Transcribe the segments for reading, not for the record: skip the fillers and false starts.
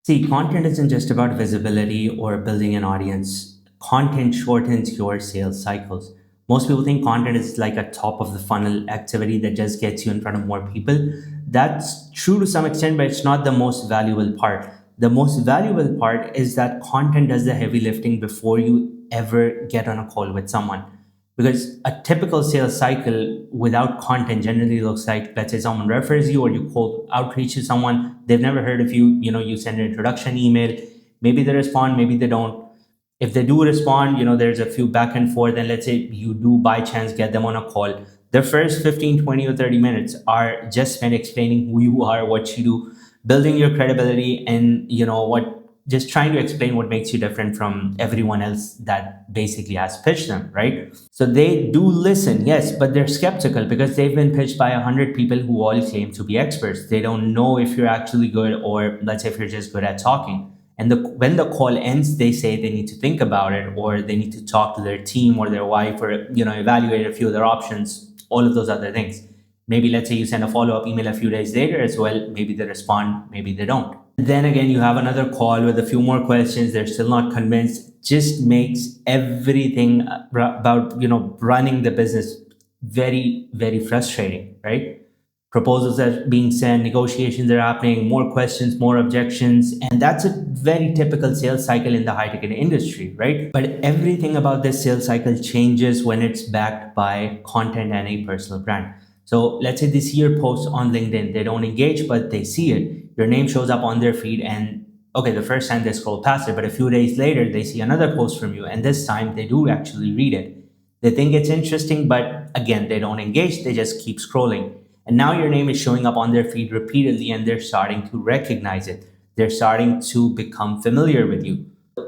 See, content isn't just about visibility or building an audience. Content shortens your sales cycles. Most people think content is like a top of the funnel activity that just gets you in front of more people. That's true to some extent, but it's not the most valuable part. The most valuable part is that content does the heavy lifting before you ever get on a call with someone. Because a typical sales cycle without content generally looks like, let's say someone refers you or you cold outreach to someone, they've never heard of you, you send an introduction email, maybe they respond, maybe they don't. If they do respond, there's a few back and forth, and let's say you do by chance get them on a call. The first 15, 20, or 30 minutes are just spent explaining who you are, what you do, building your credibility, and what just trying to explain what makes you different from everyone else that basically has pitched them, right? So they do listen, yes, but they're skeptical because they've been pitched by 100 people who all claim to be experts. They don't know if you're actually good, or let's say if you're just good at talking. And when the call ends, they say they need to think about it, or they need to talk to their team or their wife, or evaluate a few of their options, all of those other things. Maybe let's say you send a follow-up email a few days later as well. Maybe they respond, maybe they don't. Then again, you have another call with a few more questions. They're still not convinced. Just makes everything about running the business very, very frustrating, right? Proposals are being sent, negotiations are happening, more questions, more objections. And that's a very typical sales cycle in the high ticket industry, right? But everything about this sales cycle changes when it's backed by content and a personal brand. So let's say they see your post on LinkedIn, they don't engage, but they see it. Your name shows up on their feed, and okay, the first time they scroll past it, but a few days later, they see another post from you, and this time they do actually read it. They think it's interesting, but again, they don't engage, they just keep scrolling. And now your name is showing up on their feed repeatedly, and they're starting to recognize it. They're starting to become familiar with you.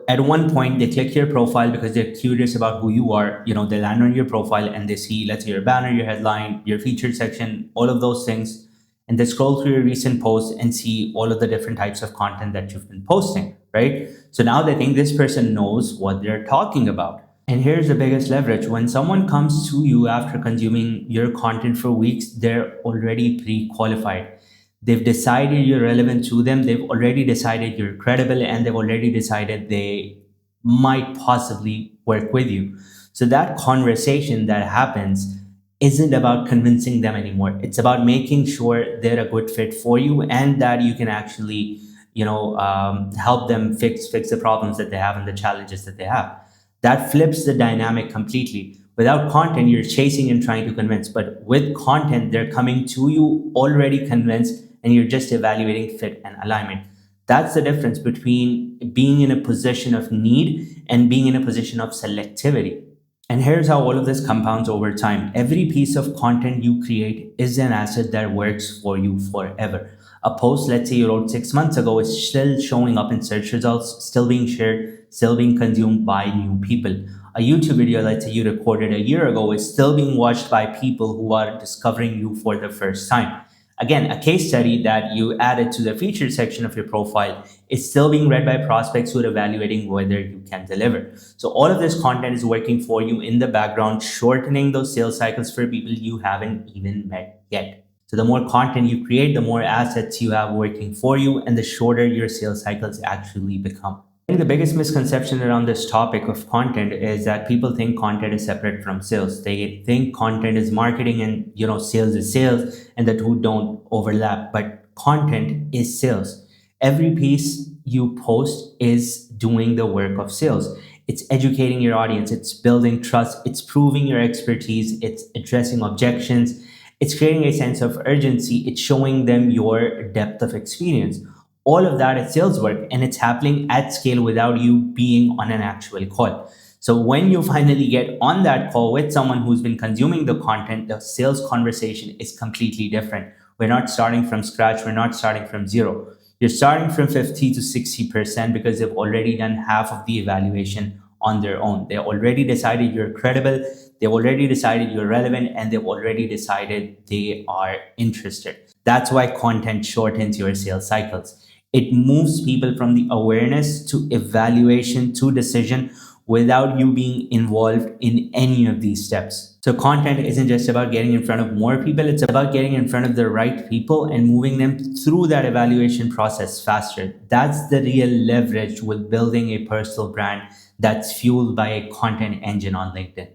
At one point, they click your profile because they're curious about who you are. They land on your profile and they see, let's say, your banner, your headline, your featured section, all of those things. And they scroll through your recent posts and see all of the different types of content that you've been posting, right? So now they think this person knows what they're talking about. And here's the biggest leverage. When someone comes to you after consuming your content for weeks, they're already pre-qualified. They've decided you're relevant to them. They've already decided you're credible, and they've already decided they might possibly work with you. So that conversation that happens isn't about convincing them anymore. It's about making sure they're a good fit for you, and that you can actually, help them fix the problems that they have and the challenges that they have. That flips the dynamic completely. Without content, you're chasing and trying to convince, but with content, they're coming to you already convinced, and you're just evaluating fit and alignment. That's the difference between being in a position of need and being in a position of selectivity. And here's how all of this compounds over time. Every piece of content you create is an asset that works for you forever. A post, let's say you wrote 6 months ago, is still showing up in search results, still being shared, still being consumed by new people. A YouTube video, let's say you recorded a year ago, is still being watched by people who are discovering you for the first time. Again, a case study that you added to the featured section of your profile is still being read by prospects who are evaluating whether you can deliver. So all of this content is working for you in the background, shortening those sales cycles for people you haven't even met yet. So the more content you create, the more assets you have working for you, and the shorter your sales cycles actually become. I think the biggest misconception around this topic of content is that people think content is separate from sales. They think content is marketing and sales is sales, and the two don't overlap. But content is sales. Every piece you post is doing the work of sales. It's educating your audience, it's building trust, it's proving your expertise, it's addressing objections, it's creating a sense of urgency, it's showing them your depth of experience. All of that is sales work, and it's happening at scale without you being on an actual call. So when you finally get on that call with someone who's been consuming the content, the sales conversation is completely different. We're not starting from scratch. We're not starting from zero. You're starting from 50 to 60% because they've already done half of the evaluation on their own. They already decided you're credible. They've already decided you're relevant, and they've already decided they are interested. That's why content shortens your sales cycles. It moves people from the awareness to evaluation to decision without you being involved in any of these steps. So content isn't just about getting in front of more people, it's about getting in front of the right people and moving them through that evaluation process faster. That's the real leverage with building a personal brand that's fueled by a content engine on LinkedIn.